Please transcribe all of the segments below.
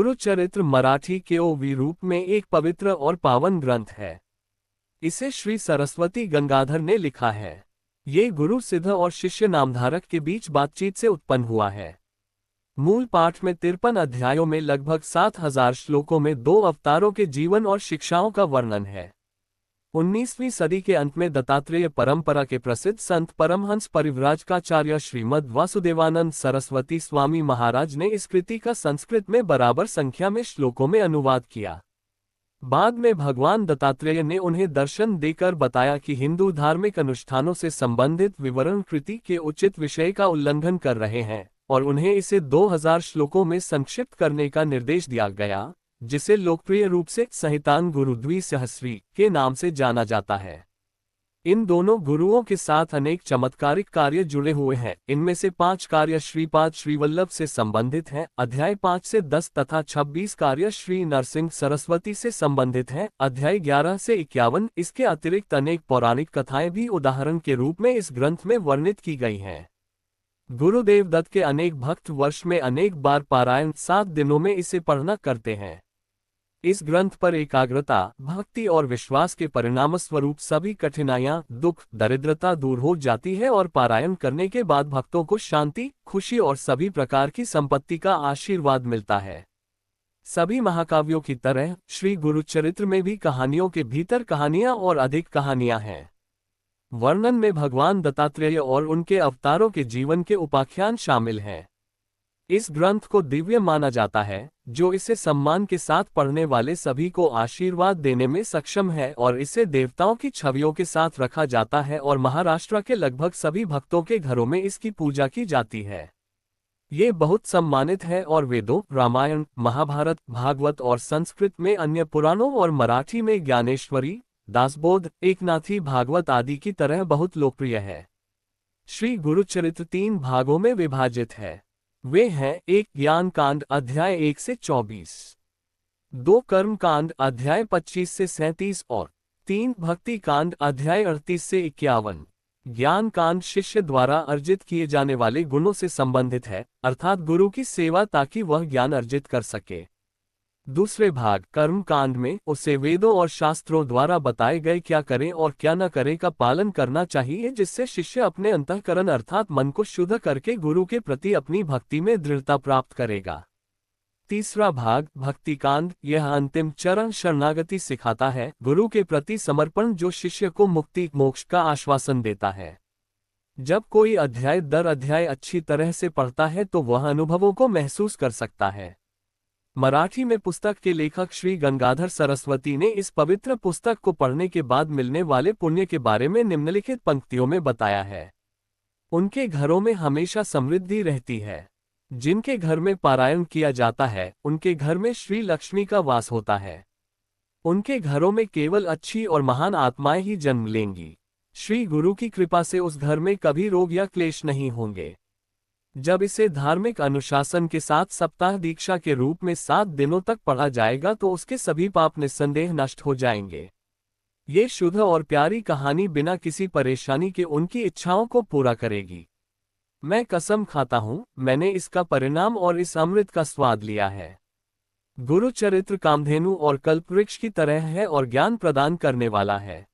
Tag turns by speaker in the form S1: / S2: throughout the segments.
S1: गुरुचरित्र मराठी के ओवी रूप में एक पवित्र और पावन ग्रंथ है। इसे श्री सरस्वती गंगाधर ने लिखा है। ये गुरु सिद्ध और शिष्य नामधारक के बीच बातचीत से उत्पन्न हुआ है। मूल पाठ में 53 अध्यायों में लगभग 7000 श्लोकों में 2 अवतारों के जीवन और शिक्षाओं का वर्णन है। 19वीं सदी के अंत में दत्तात्रेय परंपरा के प्रसिद्ध संत परमहंस परिव्राजकाचार्य श्रीमद् वासुदेवानंद सरस्वती स्वामी महाराज ने इस कृति का संस्कृत में बराबर संख्या में श्लोकों में अनुवाद किया। बाद में भगवान दत्तात्रेय ने उन्हें दर्शन देकर बताया कि हिंदू धार्मिक अनुष्ठानों से संबंधित विवरण कृति के उचित विषय का उल्लंघन कर रहे हैं और उन्हें इसे 2000 श्लोकों में संक्षिप्त करने का निर्देश दिया गया, जिसे लोकप्रिय रूप से संहितान गुरु द्विसहस्री के नाम से जाना जाता है। इन दोनों गुरुओं के साथ अनेक चमत्कारिक कार्य जुड़े हुए हैं। इनमें से 5 कार्य श्रीपाद श्रीवल्लभ से संबंधित हैं, अध्याय 5 से 10 तथा 26 कार्य श्री नरसिंह सरस्वती से संबंधित हैं, अध्याय 11 से 51। इसके अतिरिक्त अनेक पौराणिक कथाएं भी उदाहरण के रूप में इस ग्रंथ में वर्णित की गई हैं। गुरुदेव दत्त के अनेक भक्त वर्ष में अनेक बार पारायण 7 दिनों में इसे पढ़ना करते हैं। इस ग्रंथ पर एकाग्रता, भक्ति और विश्वास के परिणामस्वरूप सभी कठिनाइयां, दुख, दरिद्रता दूर हो जाती है और पारायण करने के बाद भक्तों को शांति, खुशी और सभी प्रकार की संपत्ति का आशीर्वाद मिलता है। सभी महाकाव्यों की तरह श्री गुरुचरित्र में भी कहानियों के भीतर कहानियां और अधिक कहानियां हैं। वर्णन में भगवान दत्तात्रेय और उनके अवतारों के जीवन के उपाख्यान शामिल हैं। इस ग्रंथ को दिव्य माना जाता है, जो इसे सम्मान के साथ पढ़ने वाले सभी को आशीर्वाद देने में सक्षम है, और इसे देवताओं की छवियों के साथ रखा जाता है और महाराष्ट्र के लगभग सभी भक्तों के घरों में इसकी पूजा की जाती है। ये बहुत सम्मानित है और वेदों, रामायण, महाभारत, भागवत और संस्कृत में अन्य पुराणों और मराठी में ज्ञानेश्वरी, दासबोध, एकनाथी भागवत आदि की तरह बहुत लोकप्रिय है। श्री गुरुचरित्र 3 भागों में विभाजित है। वे हैं 1 ज्ञान कांड अध्याय 1 से 24, 2 कर्म कांड अध्याय 25 से 37 और 3 भक्ति कांड अध्याय 38 से 51। ज्ञान कांड शिष्य द्वारा अर्जित किए जाने वाले गुणों से संबंधित है, अर्थात गुरु की सेवा ताकि वह ज्ञान अर्जित कर सके। दूसरे भाग कर्म कांड में उसे वेदों और शास्त्रों द्वारा बताए गए क्या करें और क्या न करें का पालन करना चाहिए, जिससे शिष्य अपने अंतःकरण अर्थात मन को शुद्ध करके गुरु के प्रति अपनी भक्ति में दृढ़ता प्राप्त करेगा। तीसरा भाग भक्ति कांड, यह अंतिम चरण शरणागति सिखाता है, गुरु के प्रति समर्पण, जो शिष्य को मुक्ति मोक्ष का आश्वासन देता है। जब कोई अध्याय दर अध्याय अच्छी तरह से पढ़ता है तो वह अनुभवों को महसूस कर सकता है। मराठी में पुस्तक के लेखक श्री गंगाधर सरस्वती ने इस पवित्र पुस्तक को पढ़ने के बाद मिलने वाले पुण्य के बारे में निम्नलिखित पंक्तियों में बताया है। उनके घरों में हमेशा समृद्धि रहती है। जिनके घर में पारायण किया जाता है, उनके घर में श्री लक्ष्मी का वास होता है। उनके घरों में केवल अच्छी और महान आत्माएं ही जन्म लेंगी। श्री गुरु की कृपा से उस घर में कभी रोग या क्लेश नहीं होंगे। जब इसे धार्मिक अनुशासन के साथ सप्ताह दीक्षा के रूप में 7 दिनों तक पढ़ा जाएगा तो उसके सभी पाप निस्संदेह नष्ट हो जाएंगे। ये शुद्ध और प्यारी कहानी बिना किसी परेशानी के उनकी इच्छाओं को पूरा करेगी। मैं कसम खाता हूँ, मैंने इसका परिणाम और इस अमृत का स्वाद लिया है। गुरुचरित्र कामधेनु और कल्पवृक्ष की तरह है और ज्ञान प्रदान करने वाला है।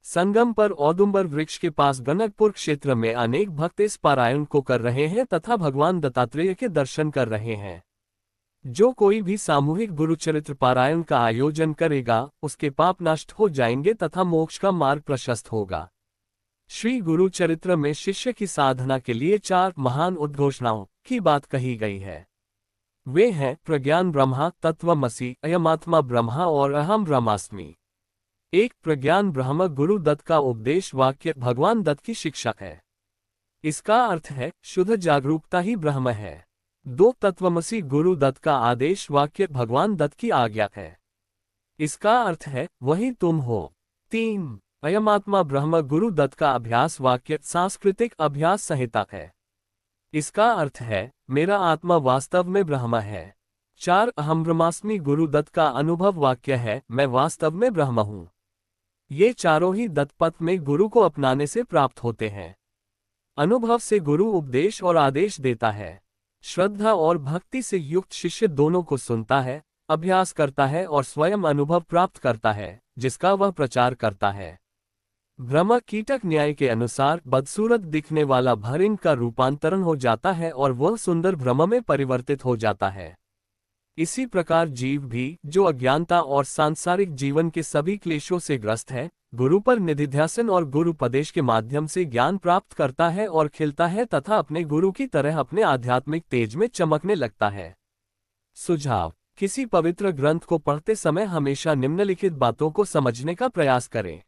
S1: संगम पर औदुंबर वृक्ष के पास गणकपुर क्षेत्र में अनेक भक्त इस पारायण को कर रहे हैं तथा भगवान दत्तात्रेय के दर्शन कर रहे हैं। जो कोई भी सामूहिक गुरुचरित्र पारायण का आयोजन करेगा, उसके पाप नष्ट हो जाएंगे तथा मोक्ष का मार्ग प्रशस्त होगा। श्री गुरुचरित्र में शिष्य की साधना के लिए 4 महान उद्घोषणाओं की बात कही गई है। वे हैं प्रज्ञान ब्रह्मा, तत्वमसि, अयमात्मा ब्रह्मा और अहम ब्रह्मास्मि। 1 प्रज्ञान ब्रह्म गुरु दत्त का उपदेश वाक्य भगवान दत्त की शिक्षा है। इसका अर्थ है शुद्ध जागरूकता ही ब्रह्म है। 2 तत्वमसि गुरु दत्त का आदेश वाक्य भगवान दत्त की आज्ञा है। इसका अर्थ है वही तुम हो। 3 अयमात्मा ब्रह्म गुरु दत्त का अभ्यास वाक्य सांस्कृतिक अभ्यास संहिता है। इसका अर्थ है मेरा आत्मा वास्तव में ब्रह्म है। 4 अहम ब्रह्मास्मि गुरु दत्त का अनुभव वाक्य है मैं वास्तव में ब्रह्म हूँ। ये चारों ही दत्तपथ में गुरु को अपनाने से प्राप्त होते हैं। अनुभव से गुरु उपदेश और आदेश देता है। श्रद्धा और भक्ति से युक्त शिष्य दोनों को सुनता है, अभ्यास करता है और स्वयं अनुभव प्राप्त करता है, जिसका वह प्रचार करता है। ब्रह्म कीटक न्याय के अनुसार बदसूरत दिखने वाला भरिंग का रूपांतरण हो जाता है और वह सुंदर ब्रह्म में परिवर्तित हो जाता है। इसी प्रकार जीव भी, जो अज्ञानता और सांसारिक जीवन के सभी क्लेशों से ग्रस्त है, गुरु पर निधिध्यासन और गुरुपदेश के माध्यम से ज्ञान प्राप्त करता है और खिलता है तथा अपने गुरु की तरह अपने आध्यात्मिक तेज में चमकने लगता है। सुझाव: किसी पवित्र ग्रंथ को पढ़ते समय हमेशा निम्नलिखित बातों को समझने का प्रयास करें।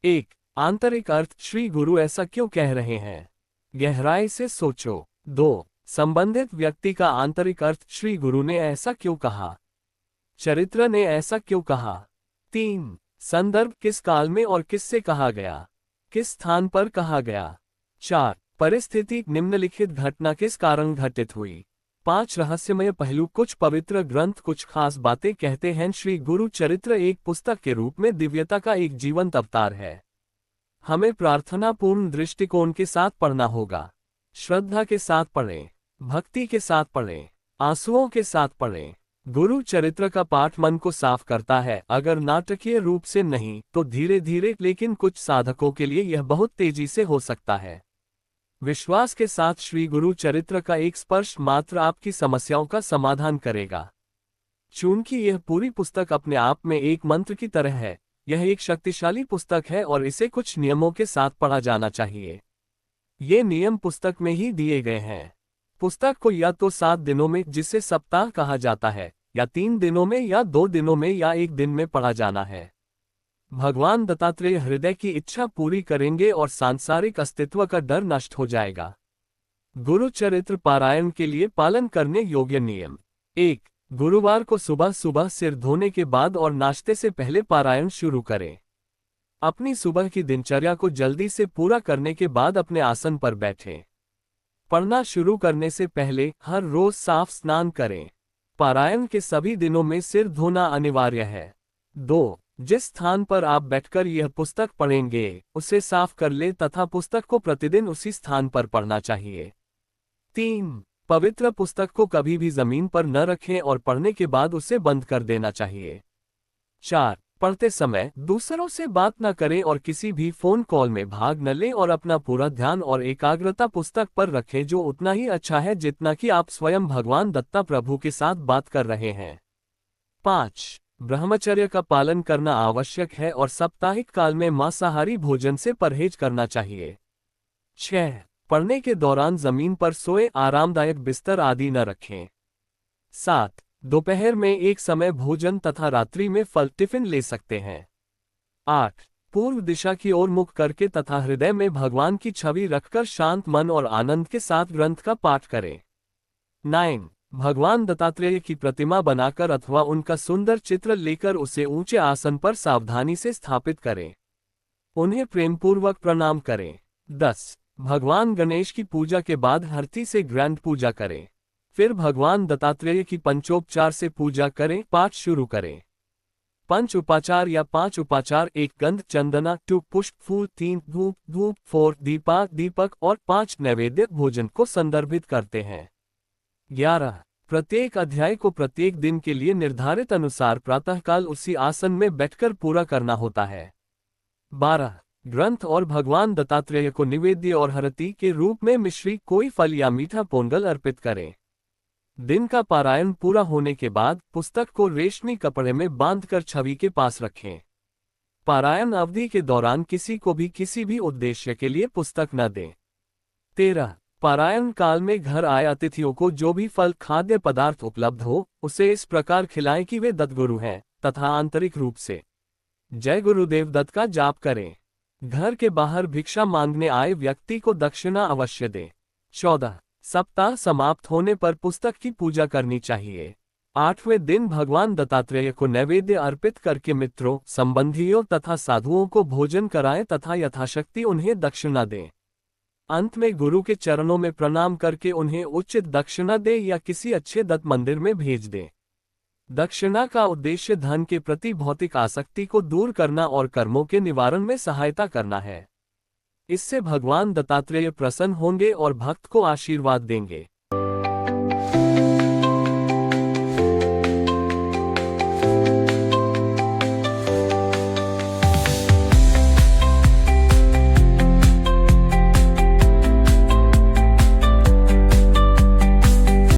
S1: 1. आंतरिक अर्थ: श्री गुरु ऐसा क्यों कह रहे हैं? गहराई से सोचो। 2. संबंधित व्यक्ति का आंतरिक अर्थ: श्री गुरु ने ऐसा क्यों कहा? चरित्र ने ऐसा क्यों कहा? 3. संदर्भ: किस काल में और किससे कहा गया? किस स्थान पर कहा गया? 4. परिस्थिति: निम्नलिखित घटना किस कारण घटित हुई? 5. रहस्यमय पहलू: कुछ पवित्र ग्रंथ कुछ खास बातें कहते हैं। श्री गुरु चरित्र एक पुस्तक के रूप में दिव्यता का एक जीवंत अवतार है। हमें प्रार्थनापूर्ण दृष्टिकोण के साथ पढ़ना होगा। श्रद्धा के साथ पढ़ें, भक्ति के साथ पढ़ें, आंसुओं के साथ पढ़ें। गुरु चरित्र का पाठ मन को साफ करता है, अगर नाटकीय रूप से नहीं तो धीरे धीरे, लेकिन कुछ साधकों के लिए यह बहुत तेजी से हो सकता है। विश्वास के साथ श्री गुरु चरित्र का एक स्पर्श मात्र आपकी समस्याओं का समाधान करेगा। चूंकि यह पूरी पुस्तक अपने आप में एक मंत्र की तरह है, यह एक शक्तिशाली पुस्तक है और इसे कुछ नियमों के साथ पढ़ा जाना चाहिए। ये नियम पुस्तक में ही दिए गए हैं। पुस्तक को या तो 7 दिनों में, जिसे सप्ताह कहा जाता है, या 3 दिनों में, या 2 दिनों में, या 1 दिन में पढ़ा जाना है। भगवान दत्तात्रेय हृदय की इच्छा पूरी करेंगे और सांसारिक अस्तित्व का डर नष्ट हो जाएगा। गुरु चरित्र पारायण के लिए पालन करने योग्य नियम। 1. गुरुवार को सुबह सुबह सिर धोने के बाद और नाश्ते से पहले पारायण शुरू करें। अपनी सुबह की दिनचर्या को जल्दी से पूरा करने के बाद अपने आसन पर बैठें। पढ़ना शुरू करने से पहले हर रोज साफ स्नान करें। पारायण के सभी दिनों में सिर धोना अनिवार्य है। 2. जिस स्थान पर आप बैठकर यह पुस्तक पढ़ेंगे, उसे साफ कर ले तथा पुस्तक को प्रतिदिन उसी स्थान पर पढ़ना चाहिए। 3. पवित्र पुस्तक को कभी भी जमीन पर न रखें और पढ़ने के बाद उसे बंद कर देना चाहिए। 4. पढ़ते समय दूसरों से बात न करें और किसी भी फोन कॉल में भाग न लें और अपना पूरा ध्यान और एकाग्रता पुस्तक पर रखें, जो उतना ही अच्छा है जितना कि आप स्वयं भगवान दत्ता प्रभु के साथ बात कर रहे हैं। 5. ब्रह्मचर्य का पालन करना आवश्यक है और साप्ताहिक काल में मांसाहारी भोजन से परहेज करना चाहिए। 6. पढ़ने के दौरान जमीन पर सोए, आरामदायक बिस्तर आदि न रखें। 7. दोपहर में एक समय भोजन तथा रात्रि में फल टिफिन ले सकते हैं। 8. पूर्व दिशा की ओर मुख करके तथा हृदय में भगवान की छवि रखकर शांत मन और आनंद के साथ ग्रंथ का पाठ करें। 9. भगवान दत्तात्रेय की प्रतिमा बनाकर अथवा उनका सुंदर चित्र लेकर उसे ऊंचे आसन पर सावधानी से स्थापित करें। उन्हें प्रेमपूर्वक प्रणाम करें। 10. भगवान गणेश की पूजा के बाद आरती से ग्रंथ पूजा करें। फिर भगवान दत्तात्रेय की पंचोपचार से पूजा करें। पाठ शुरू करें। 5 उपाचार या 5 उपाचार: 1 गंध चंदना, 2 पुष्प फूल, 3 धूप धूप, 4 दीपक और 5 नैवेद्य भोजन को संदर्भित करते हैं। 11. प्रत्येक अध्याय को प्रत्येक दिन के लिए निर्धारित अनुसार प्रातःकाल उसी आसन में बैठकर पूरा करना होता है। 12. ग्रंथ और भगवान दत्तात्रेय को निवेद्य और हरती के रूप में मिश्री, कोई फल या मीठा पोंगल अर्पित करें। दिन का पारायण पूरा होने के बाद पुस्तक को रेशमी कपड़े में बांधकर छवि के पास रखें। पारायण अवधि के दौरान किसी को भी किसी भी उद्देश्य के लिए पुस्तक न दें। 13. पारायण काल में घर आए अतिथियों को जो भी फल खाद्य पदार्थ उपलब्ध हो, उसे इस प्रकार खिलाएं कि वे दत्तगुरु हैं, तथा आंतरिक रूप से जय गुरुदेव दत्त का जाप करें। घर के बाहर भिक्षा मांगने आए व्यक्ति को दक्षिणा अवश्य दें। 14. सप्ताह समाप्त होने पर पुस्तक की पूजा करनी चाहिए। 8वें दिन भगवान दत्तात्रेय को नैवेद्य अर्पित करके मित्रों, संबंधियों तथा साधुओं को भोजन कराएं तथा यथाशक्ति उन्हें दक्षिणा दें। अंत में गुरु के चरणों में प्रणाम करके उन्हें उचित दक्षिणा दें या किसी अच्छे दत्त मंदिर में भेज दें। दक्षिणा का उद्देश्य धन के प्रति भौतिक आसक्ति को दूर करना और कर्मों के निवारण में सहायता करना है। इससे भगवान दत्तात्रेय प्रसन्न होंगे और भक्त को आशीर्वाद देंगे।